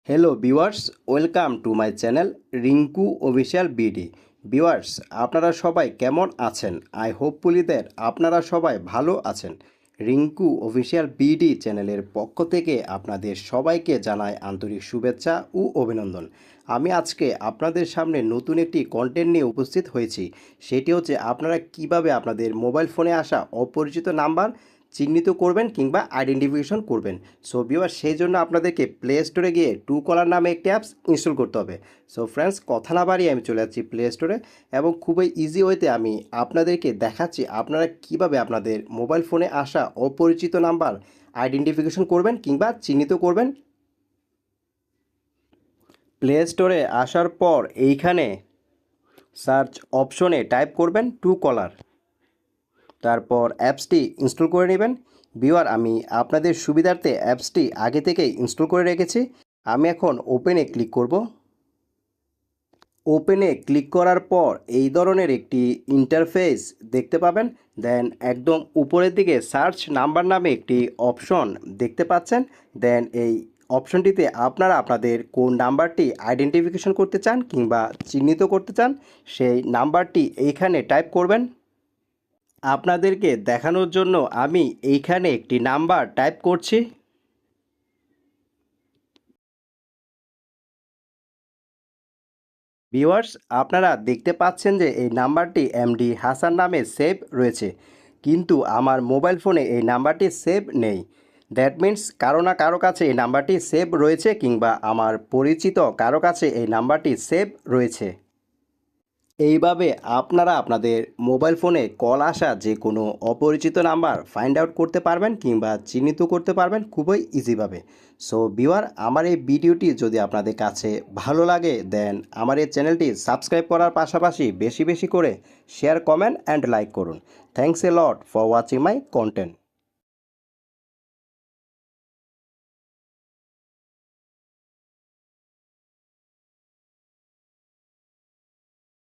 Hello viewers, welcome to my channel Rinku official BD. Viewers, আপনারা সবাই কেমন আছেন? আই হোপফুলি দ্যাট আপনারা সবাই ভালো আছেন। রিঙ্কু অফিসিয়াল বিডি চ্যানেলের পক্ষ থেকে আপনাদের সবাইকে জানাই আন্তরিক শুভেচ্ছা ও অভিনন্দন। আমি আজকে আপনাদের সামনে নতুন একটি কন্টেন্ট নিয়ে উপস্থিত হয়েছি। সেটি হচ্ছে আপনারা কিভাবে আপনাদের মোবাইল ফোনে আসা অপরিচিত নাম্বার চিহ্নিত করবেন কিংবা আইডেন্টিফিকেশন করবেন। সো ভিউয়ার, সেই জন্য আপনাদেরকে প্লে স্টোরে গিয়ে টু কলার নামে একটি অ্যাপস ইনস্টল করতে হবে। সো ফ্রেন্ডস, কথা না বাড়িয়ে আমি চলে যাচ্ছি প্লে স্টোরে এবং খুবই ইজি ওয়েতে আমি আপনাদেরকে দেখাচ্ছি আপনারা কিভাবে আপনাদের মোবাইল ফোনে আসা অপরিচিত নাম্বার আইডেন্টিফিকেশন করবেন কিংবা চিহ্নিত করবেন। প্লে স্টোরে আসার পর এইখানে সার্চ অপশনে টাইপ করবেন টু কলার, তারপর অ্যাপসটি ইনস্টল করে নেবেন। ভিউয়ার, আমি আপনাদের সুবিধার্থে অ্যাপসটি আগে থেকেই ইনস্টল করে রেখেছি। আমি এখন ওপেনে ক্লিক করব। ওপেনে ক্লিক করার পর এই ধরনের একটি ইন্টারফেস দেখতে পাবেন। দেন একদম উপরের দিকে সার্চ নাম্বার নামে একটি অপশন দেখতে পাচ্ছেন। দেন এই অপশনটিতে আপনারা আপনাদের কোন নাম্বারটি আইডেন্টিফিকেশন করতে চান কিংবা চিহ্নিত করতে চান সেই নাম্বারটি এইখানে টাইপ করবেন। আপনাদেরকে দেখানোর জন্য আমি এইখানে একটি নাম্বার টাইপ করছি। ভিউয়ার্স, আপনারা দেখতে পাচ্ছেন যে এই নাম্বারটি এমডি হাসান নামে সেভ রয়েছে, কিন্তু আমার মোবাইল ফোনে এই নাম্বারটি সেভ নেই। দ্যাট মিন্স কারো না কারো কাছে এই নাম্বারটি সেভ রয়েছে কিংবা আমার পরিচিত কারো কাছে এই নাম্বারটি সেভ রয়েছে। এইভাবে আপনারা আপনাদের মোবাইল ফোনে কল আসা যে কোনো অপরিচিত নাম্বার ফাইন্ড আউট করতে পারবেন কিংবা চিহ্নিত করতে পারবেন খুবই ইজিভাবে। সো ভিউয়ার, আমার এই ভিডিওটি যদি আপনাদের কাছে ভালো লাগে দেন আমার এই চ্যানেলটি সাবস্ক্রাইব করার পাশাপাশি বেশি বেশি করে শেয়ার, কমেন্ট অ্যান্ড লাইক করুন। Thanks a lot for watching my content.